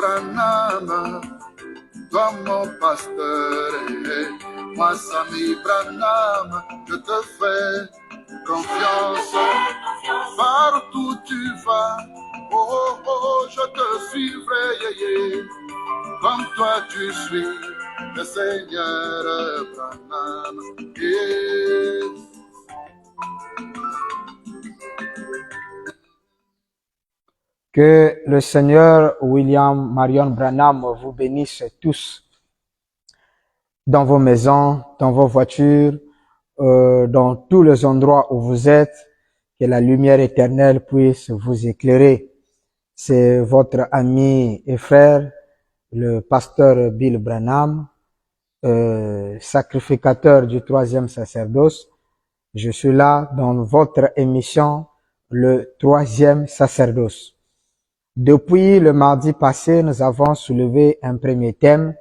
Branham, toi mon pasteur, moi Sami Branham, je te fais confiance, partout tu vas, oh oh oh, je te suivrai, comme toi tu suis, le Seigneur Branham. Que le Seigneur William Marion Branham vous bénisse tous dans vos maisons, dans vos voitures, dans tous les endroits où vous êtes, que la lumière éternelle puisse vous éclairer. C'est votre ami et frère, le pasteur Bill Branham, sacrificateur du 3e sacerdoce. Je suis là dans votre émission, le 3e sacerdoce. Depuis le mardi passé, nous avons soulevé un premier thème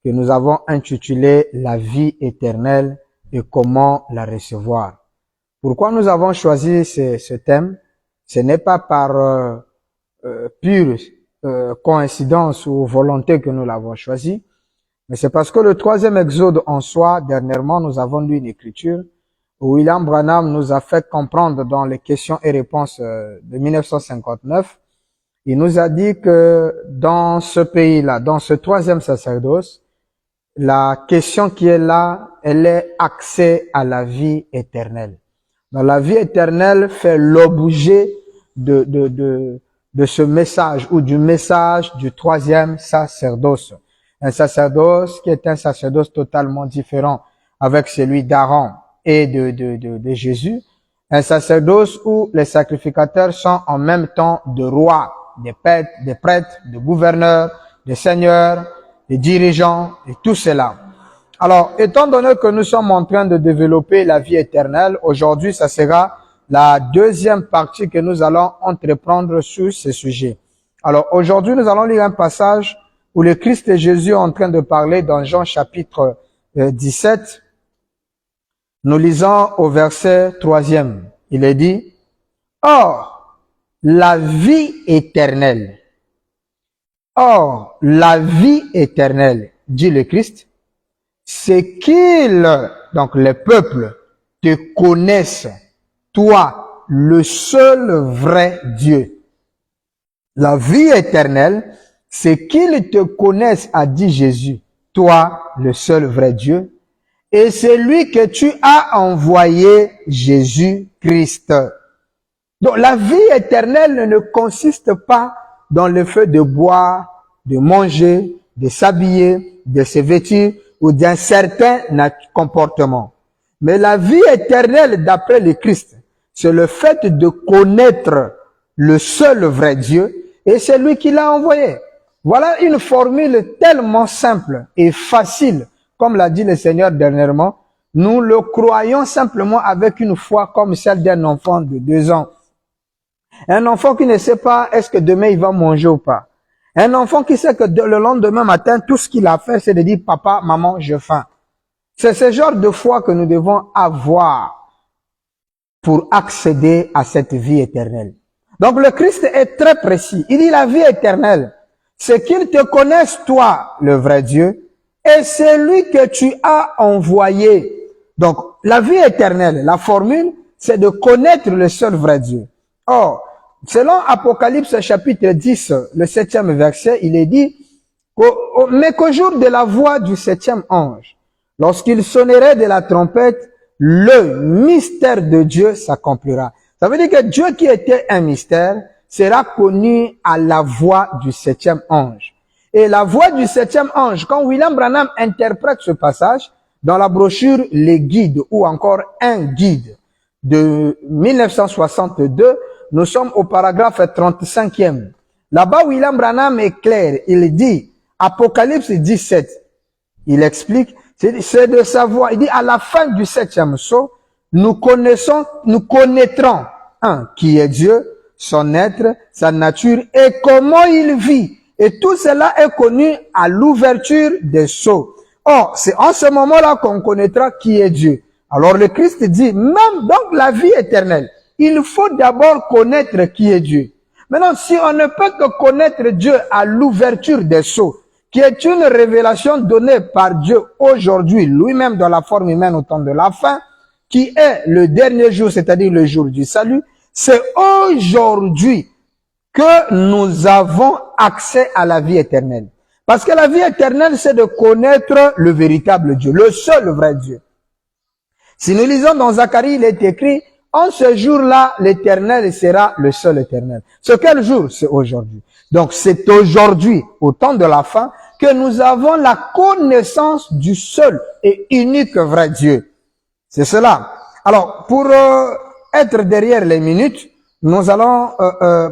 que nous avons intitulé « La vie éternelle et comment la recevoir ». Pourquoi nous avons choisi ce thème? Ce n'est pas par pure coïncidence ou volonté que nous l'avons choisi, mais c'est parce que le 3e exode en soi, dernièrement, nous avons lu une écriture où William Branham nous a fait comprendre dans les questions et réponses de 1959. Il nous a dit que dans ce pays-là, dans ce 3e sacerdoce, la question qui est là, elle est accès à la vie éternelle. Donc la vie éternelle fait l'objet de ce message ou du message du 3e sacerdoce. Un sacerdoce qui est un sacerdoce totalement différent avec celui d'Aaron et de Jésus. Un sacerdoce où les sacrificateurs sont en même temps de rois, des prêtres, des gouverneurs, des seigneurs, des dirigeants et tout cela. Alors, étant donné que nous sommes en train de développer la vie éternelle, aujourd'hui, ça sera la 2e partie que nous allons entreprendre sur ce sujet. Alors, aujourd'hui, nous allons lire un passage où le Christ et Jésus sont en train de parler dans Jean chapitre 17. Nous lisons au verset 3e. Il est dit, « Or, la vie éternelle. Or, la vie éternelle, dit le Christ, c'est qu'ils, donc les peuples, te connaissent, toi, le seul vrai Dieu. La vie éternelle, c'est qu'ils te connaissent, a dit Jésus, toi, le seul vrai Dieu, et c'est lui que tu as envoyé, Jésus-Christ. Donc la vie éternelle ne consiste pas dans le fait de boire, de manger, de s'habiller, de se vêtir ou d'un certain comportement. Mais la vie éternelle d'après le Christ, c'est le fait de connaître le seul vrai Dieu et c'est lui qui l'a envoyé. Voilà une formule tellement simple et facile, comme l'a dit le Seigneur dernièrement. Nous le croyons simplement avec une foi comme celle d'un enfant de 2 ans. Un enfant qui ne sait pas est-ce que demain il va manger ou pas. Un enfant qui sait que le lendemain matin, tout ce qu'il a fait, c'est de dire « Papa, maman, j'ai faim ». C'est ce genre de foi que nous devons avoir pour accéder à cette vie éternelle. Donc le Christ est très précis. Il dit la vie éternelle, c'est qu'ils te connaissent toi, le vrai Dieu, et c'est lui que tu as envoyé. Donc la vie éternelle, la formule, c'est de connaître le seul vrai Dieu. Or, selon Apocalypse chapitre 10, le 7e verset, il est dit, mais qu'au jour de la voix du 7e ange, lorsqu'il sonnerait de la trompette, le mystère de Dieu s'accomplira. Ça veut dire que Dieu qui était un mystère sera connu à la voix du 7e ange. Et la voix du 7e ange, quand William Branham interprète ce passage, dans la brochure Les Guides ou encore un guide de 1962, nous sommes au paragraphe 35e. Là-bas, William Branham est clair. Il dit, Apocalypse 17, il explique, c'est de savoir, il dit, à la fin du 7e sceau, nous connaîtrons, qui est Dieu, son être, sa nature et comment il vit. Et tout cela est connu à l'ouverture des sceaux. Or, c'est en ce moment-là qu'on connaîtra qui est Dieu. Alors le Christ dit, même donc la vie éternelle, il faut d'abord connaître qui est Dieu. Maintenant, si on ne peut que connaître Dieu à l'ouverture des sceaux, qui est une révélation donnée par Dieu aujourd'hui, lui-même dans la forme humaine au temps de la fin, qui est le dernier jour, c'est-à-dire le jour du salut, c'est aujourd'hui que nous avons accès à la vie éternelle. Parce que la vie éternelle, c'est de connaître le véritable Dieu, le seul vrai Dieu. Si nous lisons dans Zacharie, il est écrit, en ce jour-là, l'éternel sera le seul éternel. Ce quel jour? C'est aujourd'hui. Donc, c'est aujourd'hui, au temps de la fin, que nous avons la connaissance du seul et unique vrai Dieu. C'est cela. Alors, pour être derrière les minutes, nous allons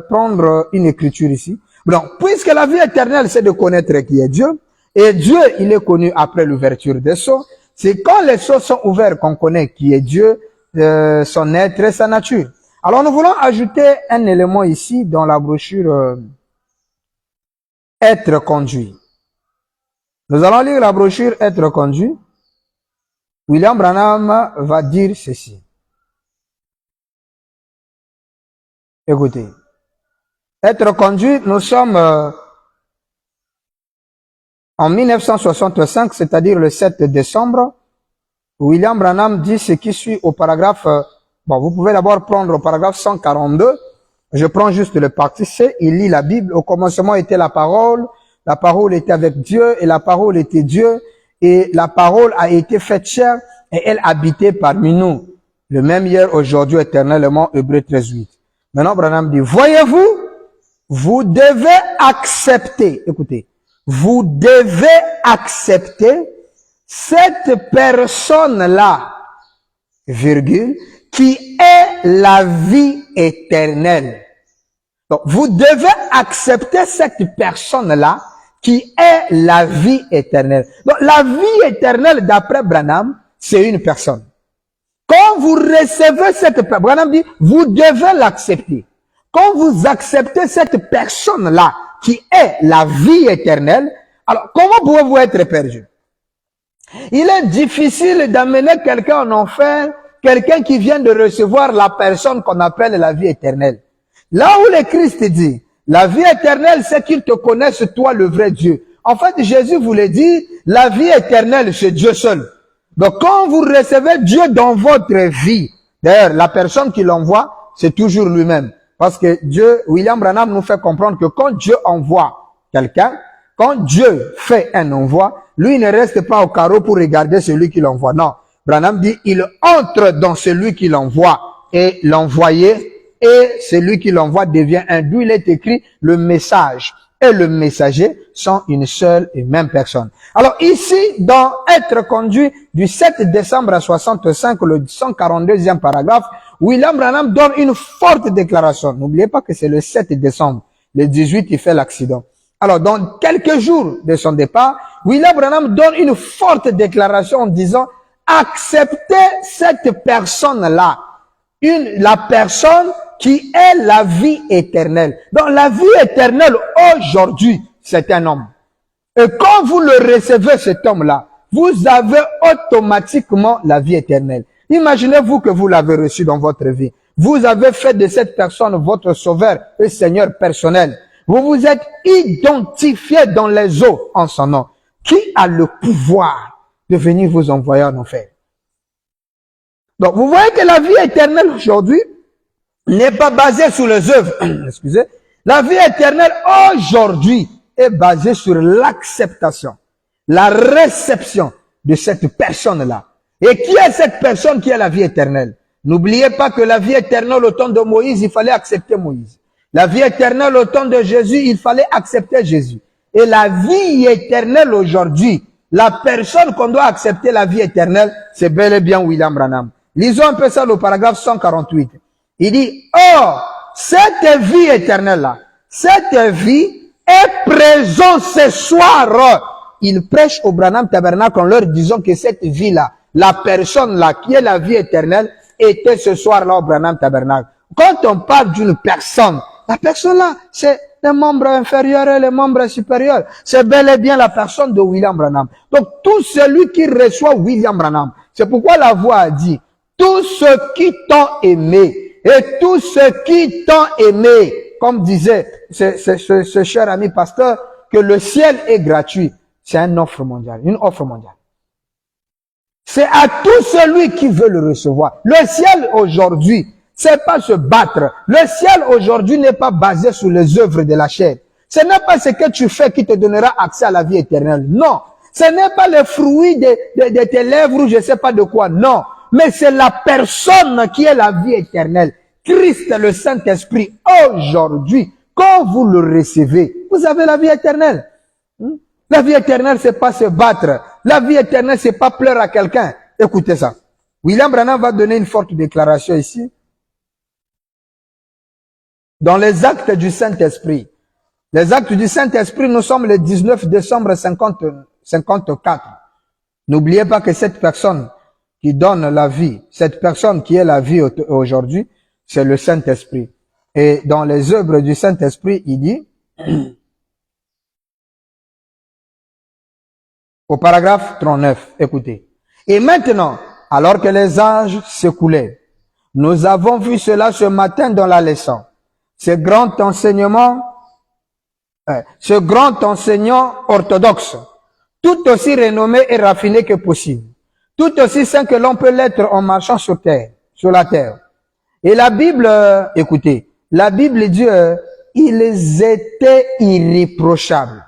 prendre une écriture ici. Donc, puisque la vie éternelle, c'est de connaître qui est Dieu, et Dieu, il est connu après l'ouverture des sceaux, c'est quand les sceaux sont ouverts qu'on connaît qui est Dieu, son être et sa nature. Alors, nous voulons ajouter un élément ici dans la brochure Être conduit. Nous allons lire la brochure Être conduit. William Branham va dire ceci. Écoutez. Être conduit, nous sommes en 1965, c'est-à-dire le 7 décembre. William Branham dit ce qui suit au paragraphe, bon, vous pouvez d'abord prendre au paragraphe 142. Je prends juste le partie C. Il lit la Bible. Au commencement était la parole était avec Dieu et la parole était Dieu et la parole a été faite chair et elle habitait parmi nous. Le même hier, aujourd'hui, éternellement, Hébreux 13:8. Maintenant, Branham dit, voyez-vous, vous devez accepter, écoutez, vous devez accepter cette personne-là, virgule, qui est la vie éternelle. Donc, vous devez accepter cette personne-là qui est la vie éternelle. Donc, la vie éternelle, d'après Branham, c'est une personne. Quand vous recevez cette personne, Branham dit, vous devez l'accepter. Quand vous acceptez cette personne-là, qui est la vie éternelle, alors, comment pouvez-vous être perdu? Il est difficile d'amener quelqu'un en enfer, quelqu'un qui vient de recevoir la personne qu'on appelle la vie éternelle. Là où le Christ dit, la vie éternelle, c'est qu'il te connaisse, toi, le vrai Dieu. En fait, Jésus voulait dire, la vie éternelle, c'est Dieu seul. Donc, quand vous recevez Dieu dans votre vie, d'ailleurs, la personne qui l'envoie, c'est toujours lui-même. Parce que Dieu, William Branham nous fait comprendre que quand Dieu envoie quelqu'un, quand Dieu fait un envoi, lui ne reste pas au carreau pour regarder celui qui l'envoie. Non. Branham dit, il entre dans celui qui l'envoie et l'envoyé et celui qui l'envoie devient un. D'où il est écrit, le message et le messager sont une seule et même personne. Alors ici, dans Être conduit du 7 décembre 65, le 142e paragraphe, William Branham donne une forte déclaration. N'oubliez pas que c'est le 7 décembre. Le 18, il fait l'accident. Alors, dans quelques jours de son départ, William Branham donne une forte déclaration en disant, acceptez cette personne-là, la personne qui est la vie éternelle. Donc, la vie éternelle aujourd'hui, c'est un homme. Et quand vous le recevez, cet homme-là, vous avez automatiquement la vie éternelle. Imaginez-vous que vous l'avez reçu dans votre vie. Vous avez fait de cette personne votre sauveur et Seigneur personnel. Vous vous êtes identifié dans les eaux en son nom. Qui a le pouvoir de venir vous envoyer en enfer? Donc, vous voyez que la vie éternelle aujourd'hui n'est pas basée sur les œuvres. Excusez. La vie éternelle aujourd'hui est basée sur l'acceptation, la réception de cette personne-là. Et qui est cette personne qui est la vie éternelle? N'oubliez pas que la vie éternelle au temps de Moïse, il fallait accepter Moïse. La vie éternelle au temps de Jésus, il fallait accepter Jésus. Et la vie éternelle aujourd'hui, la personne qu'on doit accepter la vie éternelle, c'est bel et bien William Branham. Lisons un peu ça au paragraphe 148. Il dit, or, cette vie éternelle-là, cette vie est présente ce soir. Il prêche au Branham Tabernacle en leur disant que cette vie-là, la personne-là qui est la vie éternelle, était ce soir-là au Branham Tabernacle. Quand on parle d'une personne, la personne-là, c'est les membres inférieurs et les membres supérieurs. C'est bel et bien la personne de William Branham. Donc, tout celui qui reçoit William Branham, c'est pourquoi la voix a dit, tous ceux qui t'ont aimé, et tous ceux qui t'ont aimé, comme disait ce cher ami pasteur, que le ciel est gratuit. C'est une offre mondiale, une offre mondiale. C'est à tout celui qui veut le recevoir. Le ciel aujourd'hui, c'est pas se battre. Le ciel aujourd'hui n'est pas basé sur les œuvres de la chair. Ce n'est pas ce que tu fais qui te donnera accès à la vie éternelle. Non. Ce n'est pas les fruits de tes lèvres ou je sais pas de quoi. Non. Mais c'est la personne qui est la vie éternelle. Christ, le Saint-Esprit, aujourd'hui, quand vous le recevez, vous avez la vie éternelle. La vie éternelle, c'est pas se battre. La vie éternelle, c'est pas pleurer à quelqu'un. Écoutez ça. William Branham va donner une forte déclaration ici. Dans les actes du Saint-Esprit. Les actes du Saint-Esprit, nous sommes le 19 décembre 54. N'oubliez pas que cette personne qui donne la vie, cette personne qui est la vie aujourd'hui, c'est le Saint-Esprit. Et dans les œuvres du Saint-Esprit, il dit, au paragraphe 39, écoutez. Et maintenant, alors que les âges s'écoulaient, nous avons vu cela ce matin dans la leçon. Ce grand enseignant orthodoxe, tout aussi renommé et raffiné que possible, tout aussi sain que l'on peut l'être en marchant sur la terre. Et la Bible, écoutez, la Bible dit, ils étaient irréprochables.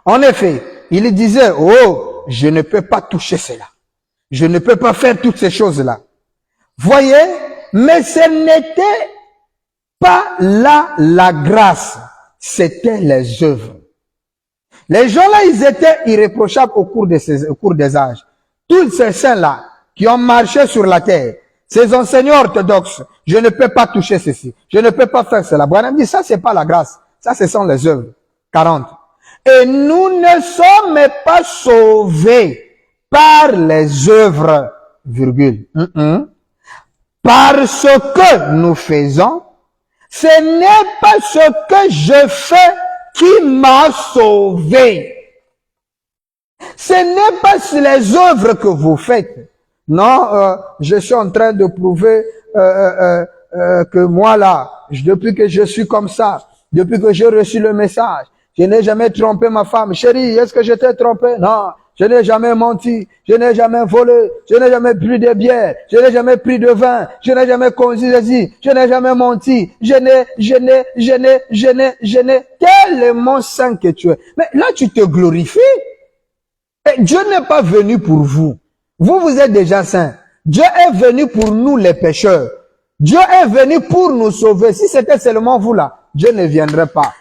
En effet, il disait, oh, je ne peux pas toucher cela. Je ne peux pas faire toutes ces choses-là. Voyez, mais ce n'était pas là la grâce, c'était les œuvres. Les gens-là, ils étaient irréprochables au cours des âges. Tous ces saints-là qui ont marché sur la terre, ces enseignants orthodoxes, je ne peux pas toucher ceci, je ne peux pas faire cela. Branham dit, ça c'est pas la grâce, ça ce sont les œuvres. 40. Et nous ne sommes pas sauvés par les œuvres, virgule. Parce que nous faisons, ce n'est pas ce que je fais qui m'a sauvé. Ce n'est pas les œuvres que vous faites. Non, je suis en train de prouver que moi là, depuis que je suis comme ça, depuis que j'ai reçu le message, je n'ai jamais trompé ma femme. Chérie, est-ce que je t'ai trompé? Non. Je n'ai jamais menti, je n'ai jamais volé, je n'ai jamais bu de bière, je n'ai jamais pris de vin, je n'ai jamais conduit, je n'ai jamais menti, je n'ai, tellement saint que tu es. Mais là, tu te glorifies. Et Dieu n'est pas venu pour vous. Vous êtes déjà saints. Dieu est venu pour nous les pécheurs. Dieu est venu pour nous sauver. Si c'était seulement vous là, Dieu ne viendrait pas.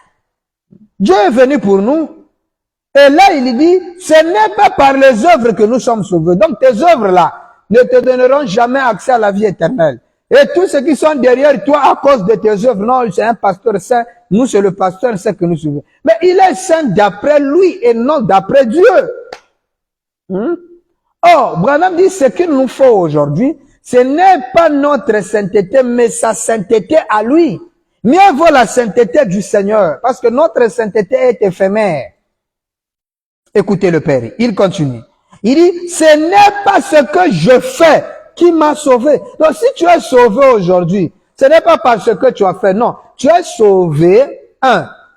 Dieu est venu pour nous. Et là, il dit, ce n'est pas par les œuvres que nous sommes sauvés. Donc, tes œuvres-là ne te donneront jamais accès à la vie éternelle. Et tous ceux qui sont derrière toi à cause de tes œuvres, non, c'est un pasteur saint. Nous, c'est le pasteur saint que nous suivons. Mais il est saint d'après lui et non d'après Dieu. Oh, Branham dit, ce qu'il nous faut aujourd'hui, ce n'est pas notre sainteté, mais sa sainteté à lui. Mieux vaut la sainteté du Seigneur, parce que notre sainteté est éphémère. Écoutez le Père, il continue. Il dit, ce n'est pas ce que je fais qui m'a sauvé. Donc si tu es sauvé aujourd'hui, ce n'est pas parce que tu as fait, non. Tu es sauvé,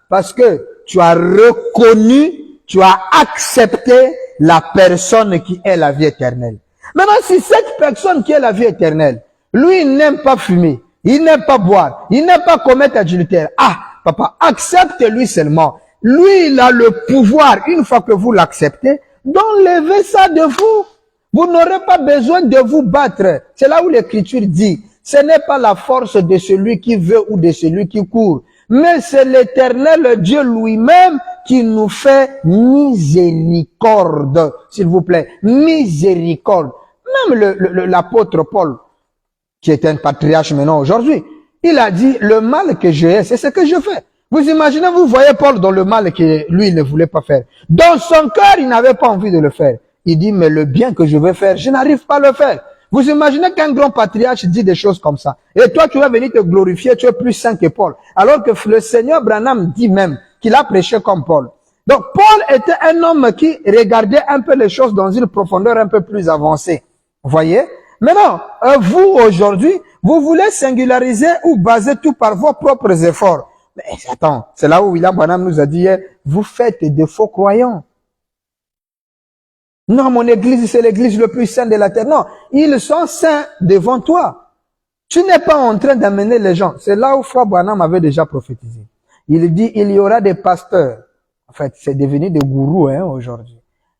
parce que tu as reconnu, tu as accepté la personne qui est la vie éternelle. Maintenant, si cette personne qui est la vie éternelle, lui, il n'aime pas fumer, il n'aime pas boire, il n'aime pas commettre adultère. Ah, papa, accepte-lui seulement. Lui, il a le pouvoir, une fois que vous l'acceptez, d'enlever ça de vous. Vous n'aurez pas besoin de vous battre. C'est là où l'Écriture dit, ce n'est pas la force de celui qui veut ou de celui qui court, mais c'est l'Éternel Dieu lui-même qui nous fait miséricorde. S'il vous plaît, miséricorde. Même l'apôtre Paul, qui est un patriarche maintenant aujourd'hui, il a dit, le mal que j'ai, c'est ce que je fais. Vous imaginez, vous voyez Paul dans le mal que lui, il ne voulait pas faire. Dans son cœur, il n'avait pas envie de le faire. Il dit, mais le bien que je veux faire, je n'arrive pas à le faire. Vous imaginez qu'un grand patriarche dit des choses comme ça. Et toi, tu vas venir te glorifier, tu es plus saint que Paul. Alors que le Seigneur Branham dit même qu'il a prêché comme Paul. Donc, Paul était un homme qui regardait un peu les choses dans une profondeur un peu plus avancée. Vous voyez? Maintenant, vous, aujourd'hui, Vous voulez singulariser ou baser tout par vos propres efforts. Mais attends, c'est là où William Branham nous a dit hier, vous faites des faux croyants. Non, mon église, c'est l'église le plus sainte de la terre. Non, ils sont saints devant toi. Tu n'es pas en train d'amener les gens. C'est là où Frère Branham avait déjà prophétisé. Il dit, il y aura des pasteurs. En fait, c'est devenu des gourous aujourd'hui.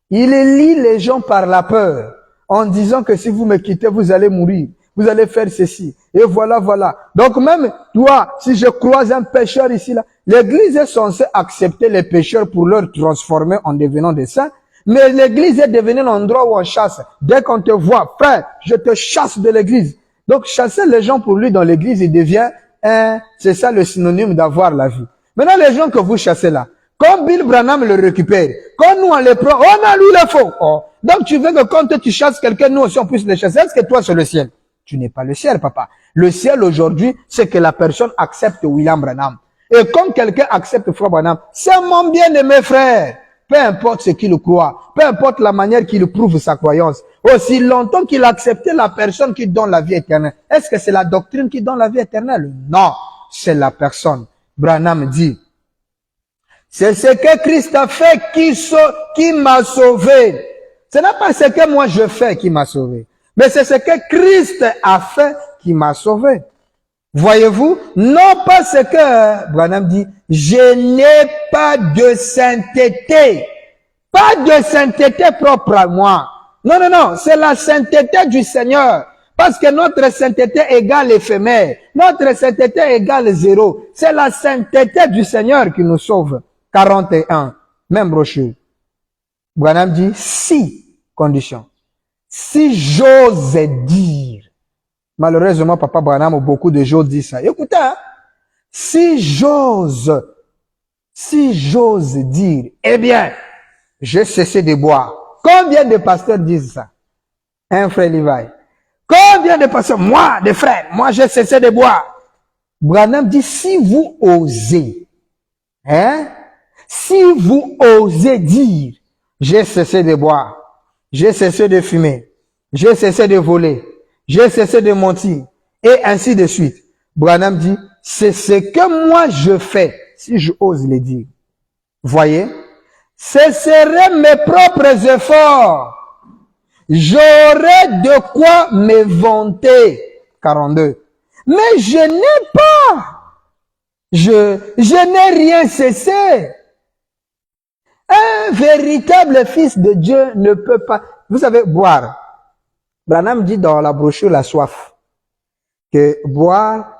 Il lie les gens par la peur, en disant que si vous me quittez, vous allez mourir. Vous allez faire ceci. Et voilà, voilà. Donc même toi, si je croise un pécheur ici, là, l'église est censée accepter les pécheurs pour leur transformer en devenant des saints. Mais l'église est devenue un endroit où on chasse. Dès qu'on te voit, frère, je te chasse de l'église. Donc chasser les gens pour lui dans l'église, il devient c'est ça le synonyme d'avoir la vie. Maintenant, les gens que vous chassez là, quand Bill Branham le récupère, quand nous on les prend, oh non, lui il est faux. Oh. Donc tu veux que quand tu chasses quelqu'un, nous aussi on puisse le chasser. Est-ce que toi c'est le ciel? Tu n'es pas le ciel, papa. Le ciel aujourd'hui, c'est que la personne accepte William Branham. Et quand quelqu'un accepte Frère Branham, c'est mon bien-aimé frère. Peu importe ce qu'il croit, peu importe la manière qu'il prouve sa croyance, aussi longtemps qu'il a accepté la personne qui donne la vie éternelle. Est-ce que c'est la doctrine qui donne la vie éternelle? Non, c'est la personne. Branham dit, c'est ce que Christ a fait qui m'a sauvé. Ce n'est pas ce que moi je fais qui m'a sauvé, mais c'est ce que Christ a fait qui m'a sauvé. Voyez-vous, non pas ce que Branham dit, je n'ai pas de sainteté. Pas de sainteté propre à moi. Non, non, non, c'est la sainteté du Seigneur. Parce que notre sainteté égale éphémère. Notre sainteté égale 0. C'est la sainteté du Seigneur qui nous sauve. 41, même brochure. Branham dit, si, condition. Si j'ose dire. Malheureusement, Papa Branham, beaucoup de gens disent ça. Écoutez, hein, si j'ose dire, eh bien, j'ai cessé de boire. Combien de pasteurs disent ça? Un frère Levi. Combien de pasteurs? Moi, des frères, moi j'ai cessé de boire. Branham dit, si vous osez, si vous osez dire, j'ai cessé de boire, j'ai cessé de fumer, j'ai cessé de voler, j'ai cessé de mentir, et ainsi de suite. Branham dit, c'est ce que moi je fais, si je ose le dire. Voyez, ce seraient mes propres efforts. J'aurais de quoi me vanter. 42. Mais je n'ai pas. Je n'ai rien cessé. Un véritable fils de Dieu ne peut pas. Vous savez, boire. Branham dit dans la brochure La soif que boire,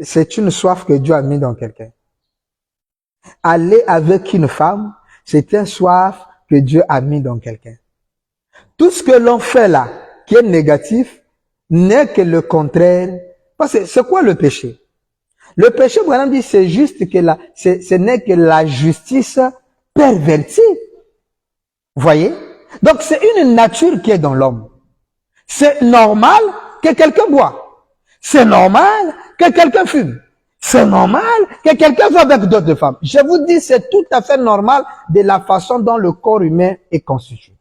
c'est une soif que Dieu a mis dans quelqu'un. Aller avec une femme, c'est une soif que Dieu a mis dans quelqu'un. Tout ce que l'on fait là, qui est négatif, n'est que le contraire. Parce que c'est quoi le péché? Le péché, Branham dit, c'est juste que ce n'est que la justice pervertie. Voyez? Donc c'est une nature qui est dans l'homme. C'est normal que quelqu'un boit. C'est normal que quelqu'un fume. C'est normal que quelqu'un va avec d'autres femmes. Je vous dis, c'est tout à fait normal de la façon dont le corps humain est constitué.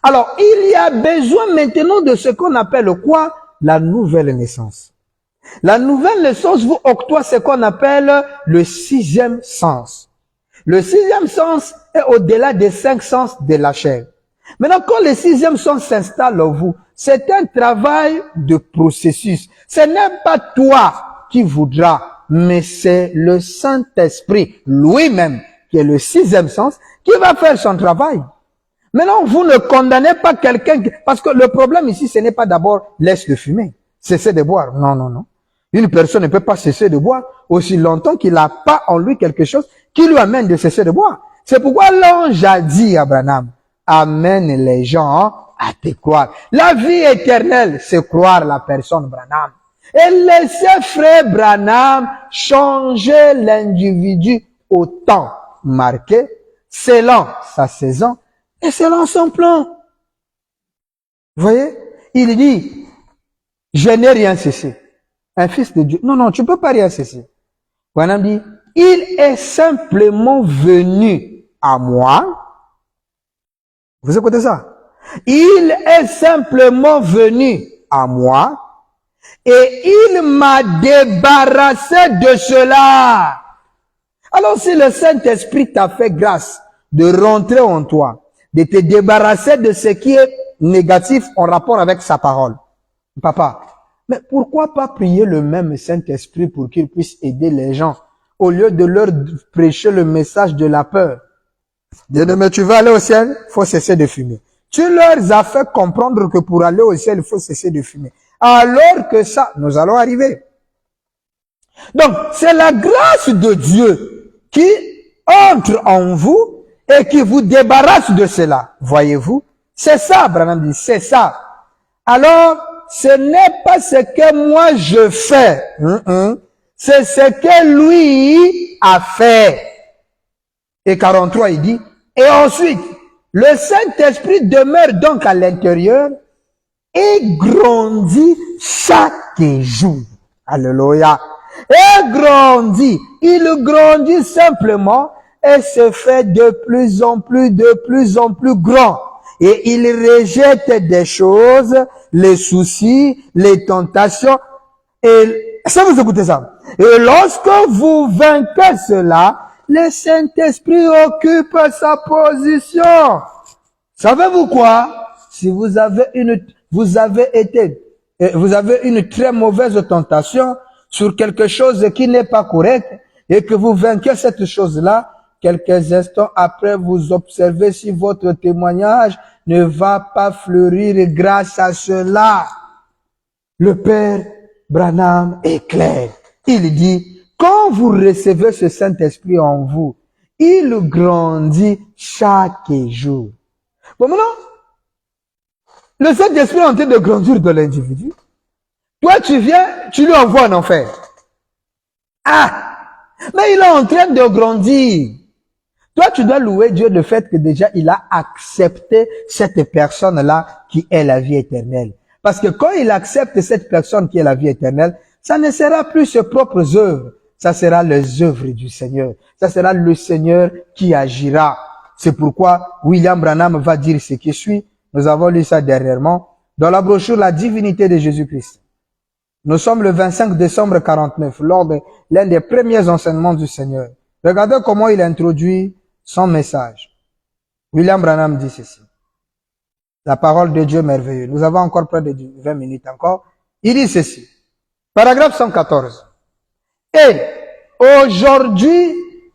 Alors, il y a besoin maintenant de ce qu'on appelle quoi? La nouvelle naissance. La nouvelle naissance vous octroie ce qu'on appelle le sixième sens. Le sixième sens est au-delà des 5 sens de la chair. Maintenant, quand le sixième sens s'installe en vous, c'est un travail de processus. Ce n'est pas toi qui voudras, mais c'est le Saint-Esprit lui-même, qui est le sixième sens, qui va faire son travail. Maintenant, vous ne condamnez pas quelqu'un, parce que le problème ici, ce n'est pas d'abord laisse de fumer, cesser de boire. Non, non, non. Une personne ne peut pas cesser de boire aussi longtemps qu'il n'a pas en lui quelque chose qui lui amène de cesser de boire. C'est pourquoi l'ange a dit à Branham, amène les gens à te croire. La vie éternelle, c'est croire la personne Branham. Et laisser frère Branham changer l'individu au temps marqué, selon sa saison et selon son plan. Vous voyez? Il dit, je n'ai rien cessé. Un fils de Dieu. Non, non, tu ne peux pas rien cesser. Branham dit, il est simplement venu à moi. Vous écoutez ça? Il est simplement venu à moi Et il m'a débarrassé de cela. Alors si le Saint-Esprit t'a fait grâce de rentrer en toi, de te débarrasser de ce qui est négatif en rapport avec sa parole. Papa, mais pourquoi pas prier le même Saint-Esprit pour qu'il puisse aider les gens au lieu de leur prêcher le message de la peur? Mais tu veux aller au ciel, il faut cesser de fumer. Tu leur as fait comprendre que pour aller au ciel, il faut cesser de fumer. Alors que ça, nous allons arriver. Donc, c'est la grâce de Dieu qui entre en vous et qui vous débarrasse de cela. Voyez-vous? C'est ça, Branham dit, c'est ça. Alors, ce n'est pas ce que moi je fais. C'est ce que lui a fait. Et 43, il dit, et ensuite, le Saint-Esprit demeure donc à l'intérieur et grandit chaque jour. Alléluia. Et grandit. Il grandit simplement et se fait de plus en plus grand. Et il rejette des choses, les soucis, les tentations. Et ça, vous écoutez ça. Et lorsque vous vainquez cela, le Saint-Esprit occupe sa position. Savez-vous quoi? Si vous avez une très mauvaise tentation sur quelque chose qui n'est pas correct et que vous vainquez cette chose-là, quelques instants après, vous observez si votre témoignage ne va pas fleurir grâce à cela. Le Père Branham est clair. Il dit, quand vous recevez ce Saint-Esprit en vous, il grandit chaque jour. Bon, maintenant, le Saint-Esprit est en train de grandir dans l'individu. Toi, tu viens, tu lui envoies en enfer. Ah! Mais il est en train de grandir. Toi, tu dois louer Dieu le fait que déjà, il a accepté cette personne-là qui est la vie éternelle. Parce que quand il accepte cette personne qui est la vie éternelle, ça ne sera plus ses propres œuvres. Ça sera les œuvres du Seigneur. Ça sera le Seigneur qui agira. C'est pourquoi William Branham va dire ce qui suit. Nous avons lu ça dernièrement dans la brochure La divinité de Jésus-Christ. Nous sommes le 25 décembre 49, lors de l'un des premiers enseignements du Seigneur. Regardez comment il introduit son message. William Branham dit ceci. La parole de Dieu merveilleuse. Nous avons encore près de 20 minutes encore. Il dit ceci. Paragraphe 114. Et aujourd'hui,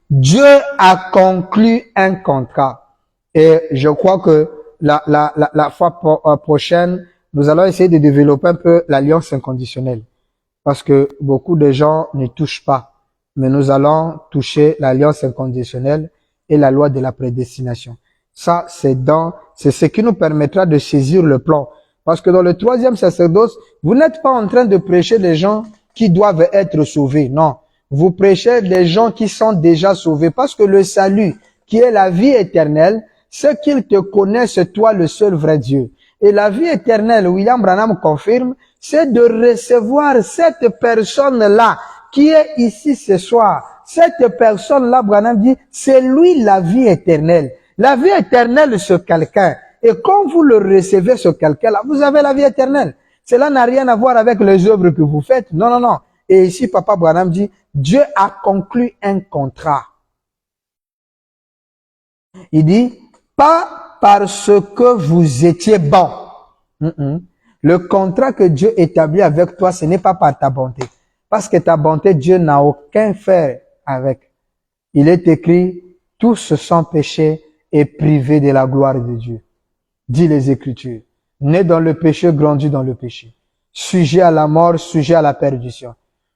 Dieu a conclu un contrat. Et je crois que la fois prochaine, nous allons essayer de développer un peu l'alliance inconditionnelle. Parce que beaucoup de gens ne touchent pas. Mais nous allons toucher l'alliance inconditionnelle et la loi de la prédestination. Ça, c'est ce qui nous permettra de saisir le plan. Parce que dans le troisième sacerdoce, vous n'êtes pas en train de prêcher des gens qui doivent être sauvés. Non. Vous prêchez des gens qui sont déjà sauvés. Parce que le salut, qui est la vie éternelle, c'est qu'ils te connaissent, toi, le seul vrai Dieu. Et la vie éternelle, William Branham confirme, c'est de recevoir cette personne-là qui est ici ce soir. Cette personne-là, Branham dit, c'est lui la vie éternelle. La vie éternelle, c'est quelqu'un. Et quand vous le recevez, ce quelqu'un-là, vous avez la vie éternelle. Cela n'a rien à voir avec les œuvres que vous faites. Non, non, non. Et ici, Papa Branham dit, Dieu a conclu un contrat. Il dit, pas parce que vous étiez bon. Le contrat que Dieu établit avec toi, ce n'est pas par ta bonté. Parce que ta bonté, Dieu n'a aucun fait avec. Il est écrit, tous sont péchés et privés de la gloire de Dieu. Dit les Écritures. Né dans le péché, grandi dans le péché. Sujet à la mort, sujet à la perdition.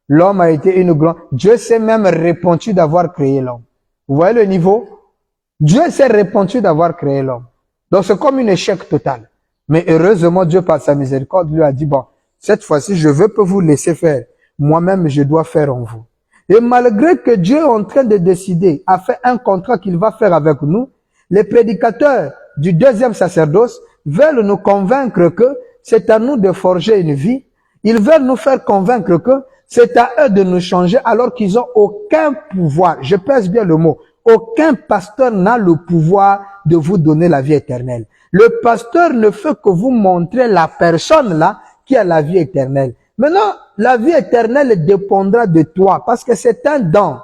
L'homme a été une grande... Dieu s'est même répandu d'avoir créé l'homme. Vous voyez le niveau? Dieu s'est répandu d'avoir créé l'homme. Donc c'est comme un échec total. Mais heureusement, Dieu par sa miséricorde lui a dit, bon, cette fois-ci, je veux pas vous laisser faire. Moi-même, je dois faire en vous. Et malgré que Dieu est en train de décider, a fait un contrat qu'il va faire avec nous, les prédicateurs du deuxième sacerdoce veulent nous convaincre que c'est à nous de forger une vie. Ils veulent nous faire convaincre que c'est à eux de nous changer alors qu'ils ont aucun pouvoir. Je pèse bien le mot. Aucun pasteur n'a le pouvoir de vous donner la vie éternelle. Le pasteur ne fait que vous montrer la personne là qui a la vie éternelle. Maintenant, la vie éternelle dépendra de toi parce que c'est un don.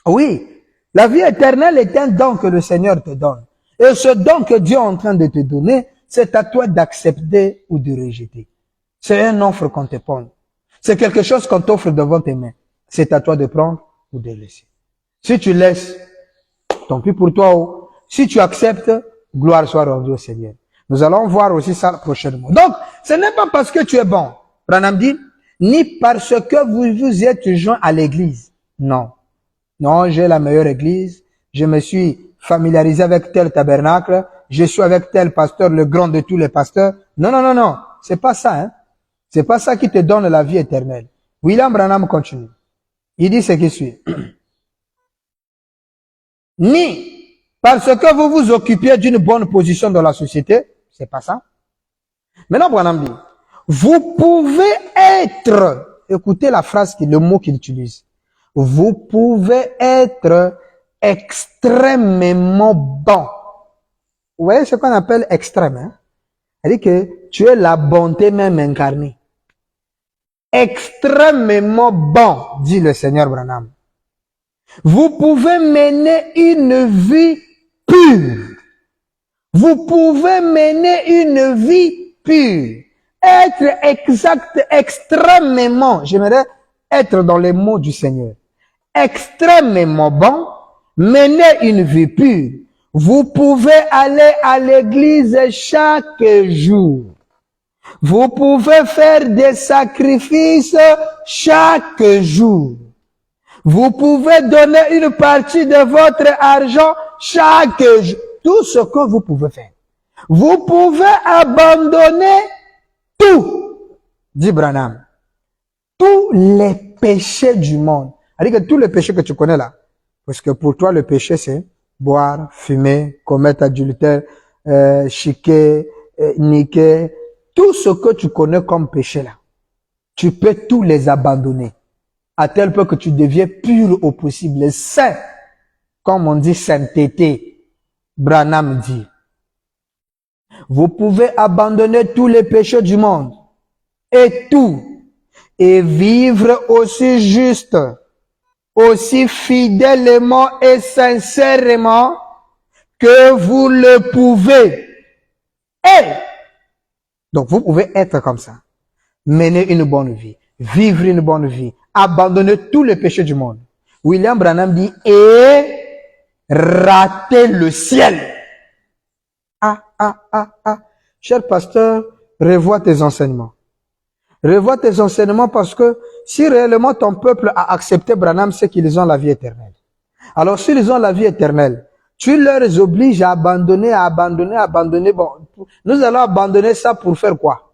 Oui, la vie éternelle est un don que le Seigneur te donne. Et ce don que Dieu est en train de te donner, c'est à toi d'accepter ou de rejeter. C'est une offre qu'on te pose. C'est quelque chose qu'on t'offre devant tes mains. C'est à toi de prendre ou de laisser. Si tu laisses, tant pis pour toi. Si tu acceptes, gloire soit rendue au Seigneur. Nous allons voir aussi ça prochainement. Donc, ce n'est pas parce que tu es bon, Branham dit, ni parce que vous vous êtes joint à l'église. Non. Non, j'ai la meilleure église. Je me suis familiarisé avec tel tabernacle. Je suis avec tel pasteur, le grand de tous les pasteurs. Non, non, non, non. C'est pas ça, hein. C'est pas ça qui te donne la vie éternelle. William Branham continue. Il dit ce qui suit. Ni parce que vous vous occupiez d'une bonne position dans la société. C'est pas ça. Maintenant, Branham dit, vous pouvez être, écoutez la phrase, le mot qu'il utilise. Vous pouvez être extrêmement bon. Vous voyez ce qu'on appelle extrême, hein? C'est-à-dire que tu es la bonté même incarnée. Extrêmement bon, dit le Seigneur Branham. Vous pouvez mener une vie pure. Vous pouvez mener une vie pure. Être exact, extrêmement, j'aimerais être dans les mots du Seigneur. Extrêmement bon, mener une vie pure. Vous pouvez aller à l'église chaque jour. Vous pouvez faire des sacrifices chaque jour. Vous pouvez donner une partie de votre argent chaque jour. Tout ce que vous pouvez faire. Vous pouvez abandonner tout, dit Branham. Tous les péchés du monde. C'est-à-dire que tous les péchés que tu connais là, parce que pour toi le péché c'est boire, fumer, commettre adultère, chiquer, niquer, tout ce que tu connais comme péché là, tu peux tous les abandonner. À tel point que tu deviens pur au possible, saint, comme on dit sainteté. Branham dit, vous pouvez abandonner tous les péchés du monde et tout, et vivre aussi juste, aussi fidèlement et sincèrement que vous le pouvez. Et donc vous pouvez être comme ça, mener une bonne vie, vivre une bonne vie, abandonner tous les péchés du monde. William Branham dit, et rater le ciel. Cher pasteur, revois tes enseignements. Revois tes enseignements parce que si réellement ton peuple a accepté Branham, c'est qu'ils ont la vie éternelle. Alors s'ils ont la vie éternelle, tu leur obliges à abandonner. Bon, nous allons abandonner ça pour faire quoi?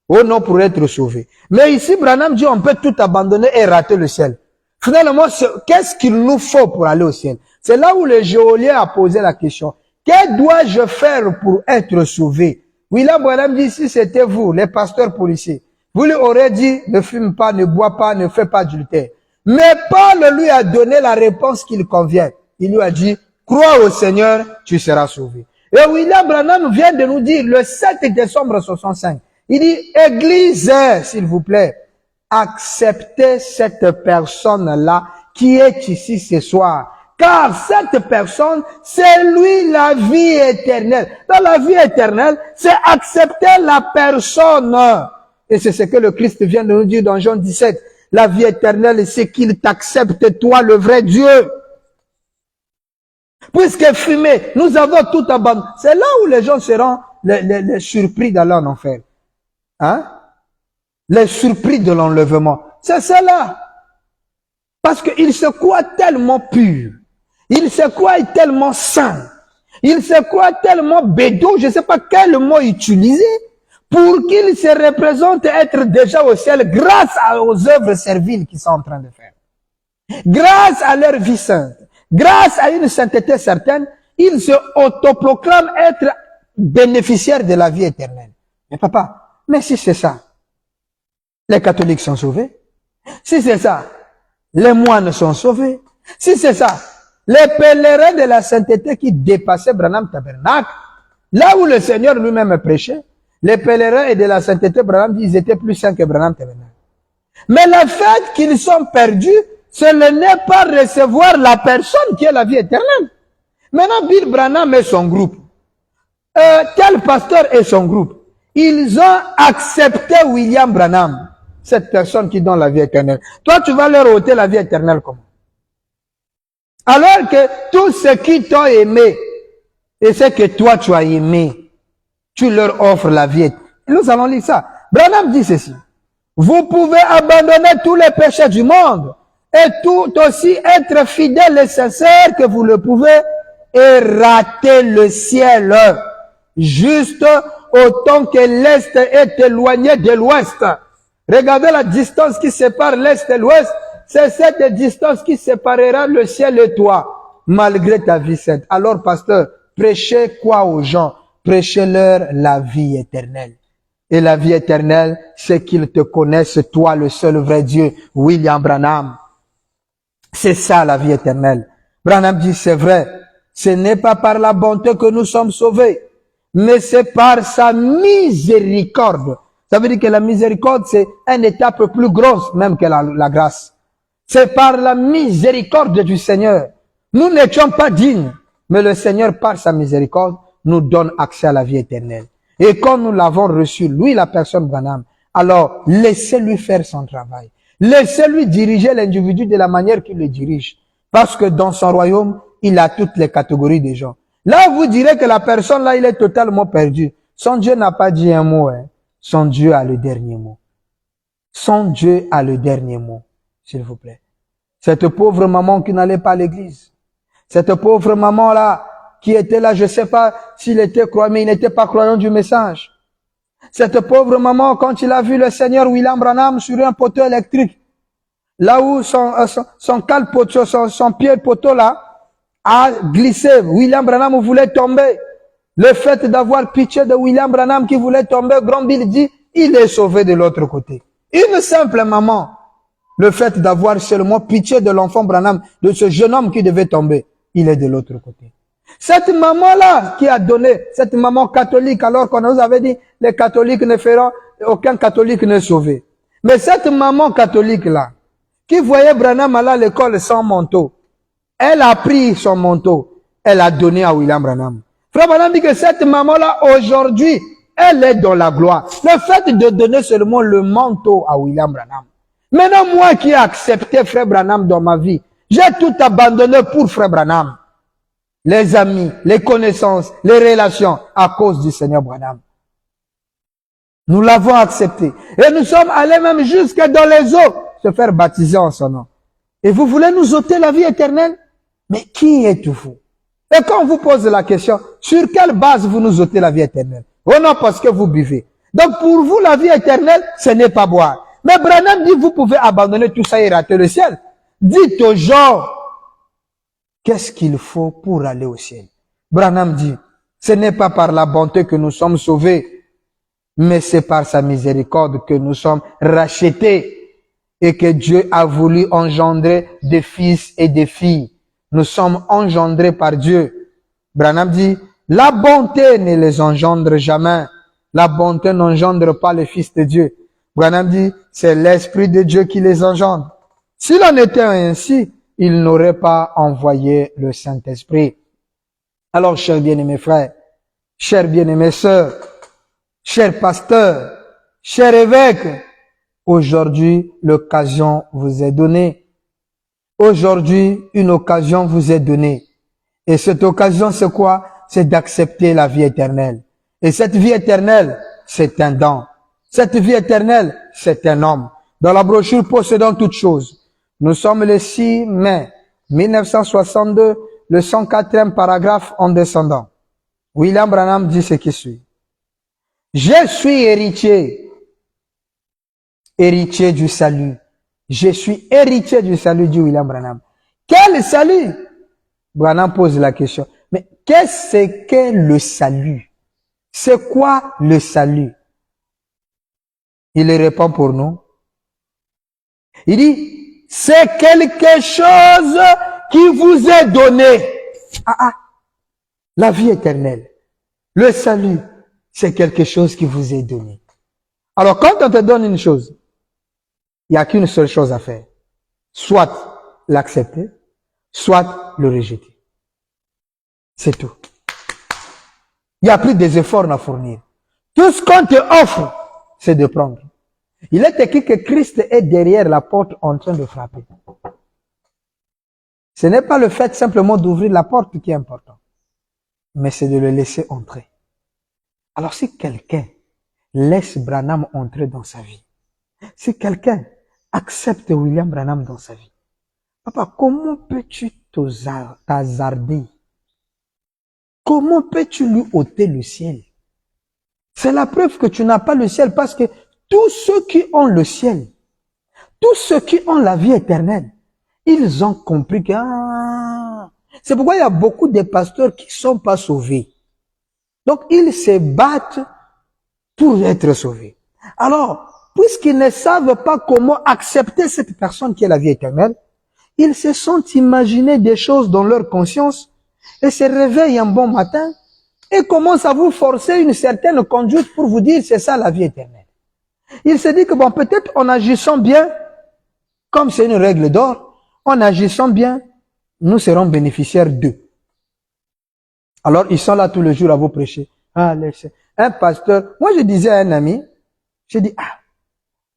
Oh non, pour être sauvés. Mais ici, Branham dit on peut tout abandonner et rater le ciel. Finalement, qu'est-ce qu'il nous faut pour aller au ciel? C'est là où le géolien a posé la question. Que dois-je faire pour être sauvé? William Branham dit, si c'était vous, les pasteurs policiers, vous lui aurez dit, ne fume pas, ne bois pas, ne fais pas adultère. Mais Paul lui a donné la réponse qu'il convient. Il lui a dit, crois au Seigneur, tu seras sauvé. Et William Branham vient de nous dire, le 7 décembre 65, il dit, Église, s'il vous plaît, acceptez cette personne-là qui est ici ce soir. Car cette personne, c'est lui la vie éternelle. Dans la vie éternelle, c'est accepter la personne. Et c'est ce que le Christ vient de nous dire dans Jean 17. La vie éternelle, c'est qu'il t'accepte, toi, le vrai Dieu. Puisque fumé, nous avons tout abandonné. C'est là où les gens seront les surpris d'aller en enfer. Hein? Les surpris de l'enlèvement. C'est cela. Parce qu'il se croit tellement pur. Il se croit tellement saint. Il se croit tellement bédou. Je ne sais pas quel mot utiliser pour qu'il se représente être déjà au ciel grâce aux œuvres serviles qu'ils sont en train de faire. Grâce à leur vie sainte. Grâce à une sainteté certaine, ils se autoproclament être bénéficiaires de la vie éternelle. Mais papa, mais si c'est ça, les catholiques sont sauvés. Si c'est ça, les moines sont sauvés. Si c'est ça, les pèlerins de la sainteté qui dépassaient Branham Tabernacle, là où le Seigneur lui-même prêchait, Les pèlerins et de la sainteté, Branham dit, ils étaient plus saints que Branham Tabernacle. Mais le fait qu'ils sont perdus, ce n'est pas recevoir la personne qui est la vie éternelle. Maintenant, Bill Branham et son groupe, tel pasteur et son groupe, ils ont accepté William Branham, cette personne qui donne la vie éternelle. Toi, tu vas leur ôter la vie éternelle comment? Alors que tous ceux qui t'ont aimé, et ce que toi tu as aimé, tu leur offres la vie éternelle. Nous allons lire ça. Branham dit ceci. Vous pouvez abandonner tous les péchés du monde et tout aussi être fidèle et sincère que vous le pouvez et rater le ciel. Juste autant que l'Est est éloigné de l'Ouest. Regardez la distance qui sépare l'Est et l'Ouest. C'est cette distance qui séparera le ciel et toi, malgré ta vie sainte. Alors, pasteur, prêchez quoi aux gens? Prêchez-leur la vie éternelle. Et la vie éternelle, c'est qu'ils te connaissent, toi, le seul vrai Dieu, William Branham. C'est ça, la vie éternelle. Branham dit, c'est vrai, ce n'est pas par la bonté que nous sommes sauvés, mais c'est par sa miséricorde. Ça veut dire que la miséricorde, c'est une étape plus grosse même que la grâce. C'est par la miséricorde du Seigneur. Nous n'étions pas dignes, mais le Seigneur, par sa miséricorde, nous donne accès à la vie éternelle. Et quand nous l'avons reçu, lui, la personne Branham, alors laissez-lui faire son travail. Laissez-lui diriger l'individu de la manière qu'il le dirige. Parce que dans son royaume, il a toutes les catégories des gens. Là, vous direz que la personne là, il est totalement perdu. Son Dieu n'a pas dit un mot. Hein. Son Dieu a le dernier mot. Son Dieu a le dernier mot. S'il vous plaît. Cette pauvre maman qui n'allait pas à l'église. Cette pauvre maman là, qui était là, je sais pas s'il était croyant, mais il n'était pas croyant du message. Cette pauvre maman, quand il a vu le Seigneur William Branham sur un poteau électrique, là où son cale poteau, son pied poteau là, a glissé. William Branham voulait tomber. Le fait d'avoir pitié de William Branham qui voulait tomber, Grand Bill dit, il est sauvé de l'autre côté. Une simple maman, le fait d'avoir seulement pitié de l'enfant Branham, de ce jeune homme qui devait tomber, il est de l'autre côté. Cette maman-là qui a donné, cette maman catholique, alors qu'on nous avait dit, les catholiques ne feront, aucun catholique n'est sauvé. Mais cette maman catholique-là, qui voyait Branham aller à l'école sans manteau, elle a pris son manteau, elle a donné à William Branham. Frère Branham dit que cette maman-là, aujourd'hui, elle est dans la gloire. Le fait de donner seulement le manteau à William Branham. Maintenant, moi qui ai accepté Frère Branham dans ma vie, j'ai tout abandonné pour Frère Branham. Les amis, les connaissances, les relations, à cause du Seigneur Branham. Nous l'avons accepté. Et nous sommes allés même jusque dans les eaux, se faire baptiser en son nom. Et vous voulez nous ôter la vie éternelle? Mais qui êtes-vous? Et quand on vous pose la question, sur quelle base vous nous ôtez la vie éternelle? Oh non, parce que vous buvez. Donc pour vous, la vie éternelle, ce n'est pas boire. Mais Branham dit, vous pouvez abandonner tout ça et rater le ciel. Dites aux gens, qu'est-ce qu'il faut pour aller au ciel? Branham dit, ce n'est pas par la bonté que nous sommes sauvés, mais c'est par sa miséricorde que nous sommes rachetés et que Dieu a voulu engendrer des fils et des filles. Nous sommes engendrés par Dieu. Branham dit, la bonté ne les engendre jamais. La bonté n'engendre pas les fils de Dieu. Branham dit, c'est l'Esprit de Dieu qui les engendre. S'il en était ainsi, il n'aurait pas envoyé le Saint-Esprit. Alors, chers bien-aimés frères, chers bien-aimés sœurs, chers pasteurs, chers évêques, aujourd'hui, l'occasion vous est donnée. Aujourd'hui, une occasion vous est donnée. Et cette occasion, c'est quoi? C'est d'accepter la vie éternelle. Et cette vie éternelle, c'est un don. Cette vie éternelle, c'est un homme. Dans la brochure Possédant toutes choses, nous sommes le 6 mai 1962, le 104e paragraphe en descendant. William Branham dit ce qui suit. Je suis héritier du salut. Je suis héritier du salut, dit William Branham. Quel salut? Branham pose la question. Mais qu'est-ce que le salut? C'est quoi le salut? Il répond pour nous. Il dit, c'est quelque chose qui vous est donné. La vie éternelle, le salut, c'est quelque chose qui vous est donné. Alors quand on te donne une chose, il n'y a qu'une seule chose à faire. Soit l'accepter, soit le rejeter. C'est tout. Il n'y a plus des efforts à fournir. Tout ce qu'on te offre, c'est de prendre. Il est écrit que Christ est derrière la porte en train de frapper. Ce n'est pas le fait simplement d'ouvrir la porte qui est important, mais c'est de le laisser entrer. Alors si quelqu'un laisse Branham entrer dans sa vie, si quelqu'un accepte William Branham dans sa vie, papa, comment peux-tu t'hasarder? Comment peux-tu lui ôter le ciel? C'est la preuve que tu n'as pas le ciel, parce que tous ceux qui ont le ciel, tous ceux qui ont la vie éternelle, ils ont compris que c'est pourquoi il y a beaucoup de pasteurs qui ne sont pas sauvés. Donc ils se battent pour être sauvés. Alors, puisqu'ils ne savent pas comment accepter cette personne qui est la vie éternelle, ils se sont imaginés des choses dans leur conscience et se réveillent un bon matin et commencent à vous forcer une certaine conduite pour vous dire c'est ça la vie éternelle. Il se dit que bon, peut-être en agissant bien, comme c'est une règle d'or, en agissant bien, nous serons bénéficiaires d'eux. Alors ils sont là tout le jour à vous prêcher. Ah, un pasteur, moi je disais à un ami, je dis,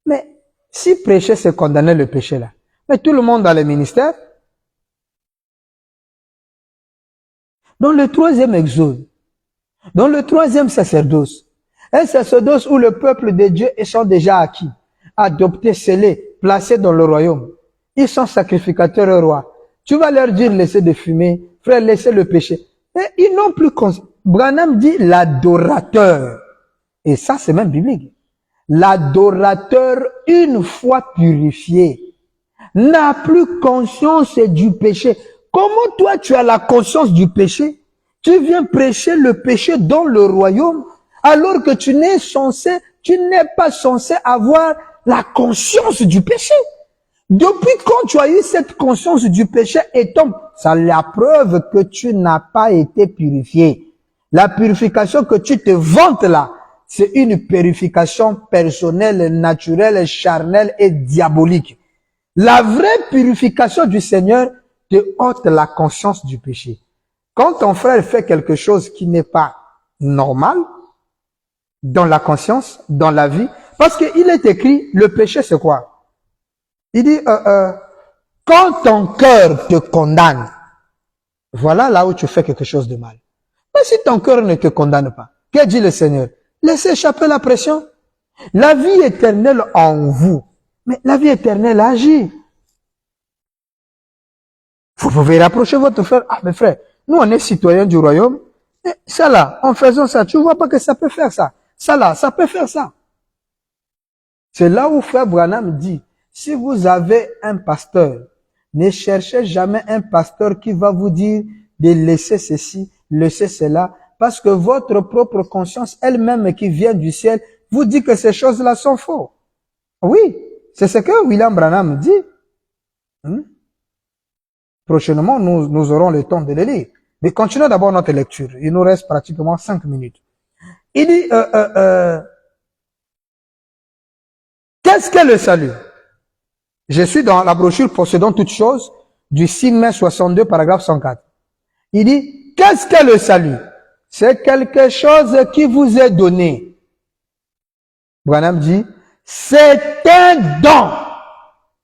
mais si prêcher c'est condamner le péché là, mais tout le monde dans le ministère. Dans le troisième exode, dans le troisième sacerdoce, un sacerdoce où le peuple de Dieu sont déjà acquis, adoptés, scellés, placés dans le royaume. Ils sont sacrificateurs au roi. Tu vas leur dire, laissez de fumer, frère, laissez le péché. Et ils n'ont plus conscience. Branham dit l'adorateur. Et ça, c'est même biblique. L'adorateur, une fois purifié, n'a plus conscience du péché. Comment toi, tu as la conscience du péché? Tu viens prêcher le péché dans le royaume, alors que tu n'es pas censé avoir la conscience du péché. Depuis quand tu as eu cette conscience du péché et tombe, c'est la preuve que tu n'as pas été purifié. La purification que tu te vantes là, c'est une purification personnelle, naturelle, charnelle et diabolique. La vraie purification du Seigneur te ôte la conscience du péché. Quand ton frère fait quelque chose qui n'est pas normal, dans la conscience, dans la vie, parce qu'il est écrit, le péché c'est quoi? Il dit, quand ton cœur te condamne, voilà là où tu fais quelque chose de mal. Mais si ton cœur ne te condamne pas, que dit le Seigneur? Laissez échapper la pression. La vie éternelle en vous. Mais la vie éternelle agit. Vous pouvez rapprocher votre frère. Ah, mais frère, nous on est citoyens du royaume. Et ça là, en faisant ça, tu vois pas que ça peut faire ça. Ça là, ça peut faire ça. C'est là où frère Branham dit, si vous avez un pasteur, ne cherchez jamais un pasteur qui va vous dire de laisser ceci, laisser cela, parce que votre propre conscience elle-même qui vient du ciel vous dit que ces choses-là sont fausses. Oui, c'est ce que William Branham dit. Prochainement, nous aurons le temps de le lire. Mais continuons d'abord notre lecture. Il nous reste pratiquement 5 minutes. Il dit, qu'est-ce que le salut? Je suis dans la brochure Possédons toutes choses du 6 mai 62, paragraphe 104. Il dit, qu'est-ce que le salut? C'est quelque chose qui vous est donné. Branham dit, c'est un don.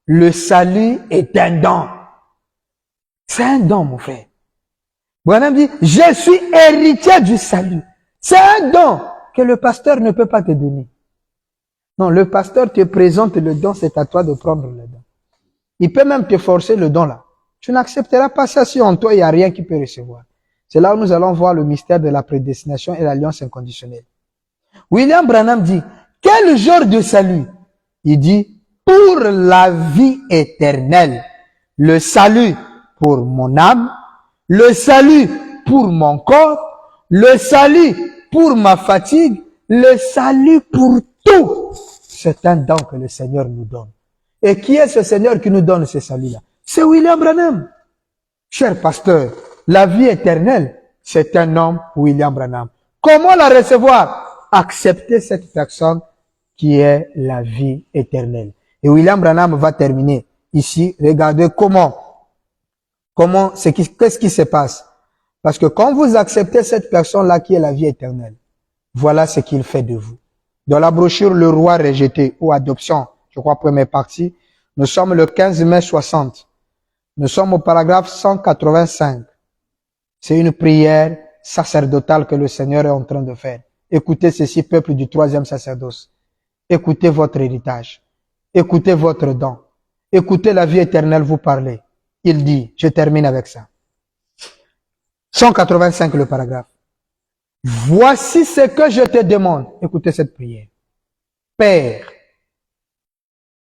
Le salut est un don. C'est un don, mon frère. Branham dit, je suis héritier du salut. C'est un don que le pasteur ne peut pas te donner. Non, le pasteur te présente le don, c'est à toi de prendre le don. Il peut même te forcer le don là. Tu n'accepteras pas ça si en toi il n'y a rien qui peut recevoir. C'est là où nous allons voir le mystère de la prédestination et l'alliance inconditionnelle. William Branham dit, quel genre de salut? Il dit, pour la vie éternelle. Le salut pour mon âme, le salut pour mon corps, le salut pour ma fatigue, le salut pour tout. C'est un don que le Seigneur nous donne. Et qui est ce Seigneur qui nous donne ce salut-là? C'est William Branham. Cher pasteur, la vie éternelle, c'est un homme, William Branham. Comment la recevoir? accepter cette personne qui est la vie éternelle. Et William Branham va terminer ici. Regardez qu'est-ce qui se passe. Parce que quand vous acceptez cette personne-là qui est la vie éternelle, voilà ce qu'il fait de vous. Dans la brochure Le Roi rejeté ou Adoption, je crois première partie, nous sommes le 15 mai 60. Nous sommes au paragraphe 185. C'est une prière sacerdotale que le Seigneur est en train de faire. Écoutez ceci, peuple du troisième sacerdoce. Écoutez votre héritage. Écoutez votre don. Écoutez la vie éternelle vous parler. Il dit, je termine avec ça. 185 le paragraphe. Voici ce que je te demande. Écoutez cette prière. Père,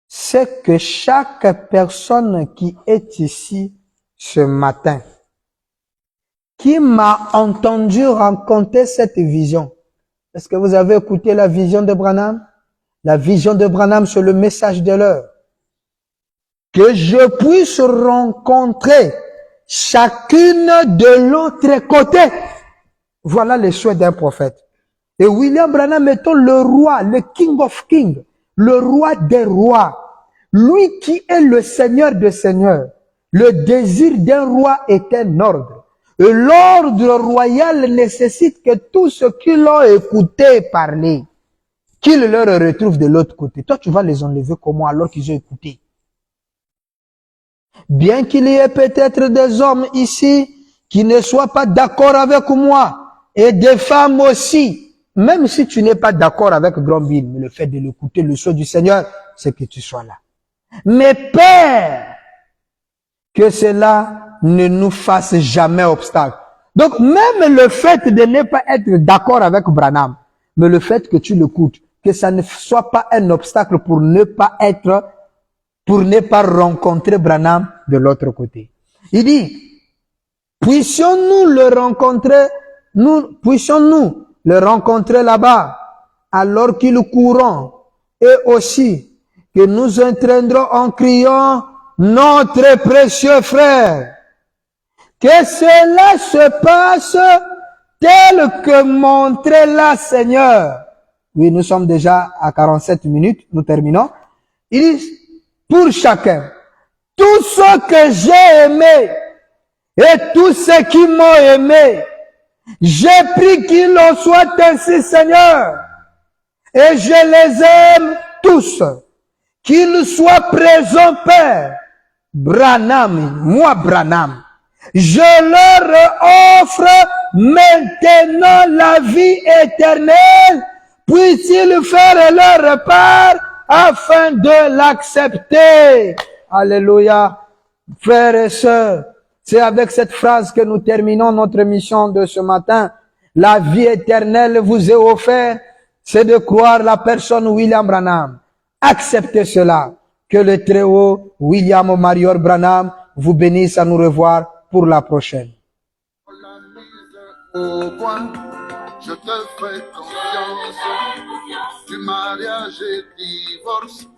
c'est que chaque personne qui est ici ce matin, qui m'a entendu raconter cette vision. Est-ce que vous avez écouté la vision de Branham? La vision de Branham sur le message de l'heure. Que je puisse rencontrer chacune de l'autre côté. Voilà les souhaits d'un prophète. Et William Branham étant le roi, le King of Kings, le roi des rois, lui qui est le Seigneur des seigneurs, le désir d'un roi est un ordre. Et l'ordre royal nécessite que tous ceux qui l'ont écouté parler, qu'ils leur retrouvent de l'autre côté. Toi, tu vas les enlever comment alors qu'ils ont écouté? Bien qu'il y ait peut-être des hommes ici qui ne soient pas d'accord avec moi, et des femmes aussi, même si tu n'es pas d'accord avec Grand Bill, mais le fait de l'écouter, le souhait du Seigneur, c'est que tu sois là. Mais Père, que cela ne nous fasse jamais obstacle. Donc même le fait de ne pas être d'accord avec Branham, mais le fait que tu l'écoutes, que ça ne soit pas un obstacle pour ne pas rencontrer Branham de l'autre côté. Il dit, puissions-nous le rencontrer là-bas, alors qu'ils courront, et aussi que nous entraînerons en criant, notre précieux frère. Que cela se passe tel que montré là, Seigneur. Oui, nous sommes déjà à 47 minutes, nous terminons. Il dit, pour chacun, tous ceux que j'ai aimés et tous ceux qui m'ont aimé, j'ai pris qu'il en soit ainsi, Seigneur. Et je les aime tous. Qu'ils soient présents, Père. Branham, moi Branham, je leur offre maintenant la vie éternelle. Puissent-ils faire leur part afin de l'accepter. Alléluia. Frères et sœurs, c'est avec cette phrase que nous terminons notre mission de ce matin. La vie éternelle vous est offerte, c'est de croire la personne William Branham. Acceptez cela. Que le Très-Haut William Marior Branham vous bénisse. À nous revoir pour la prochaine. Au point, je te fais confiance. Du mariage et divorce,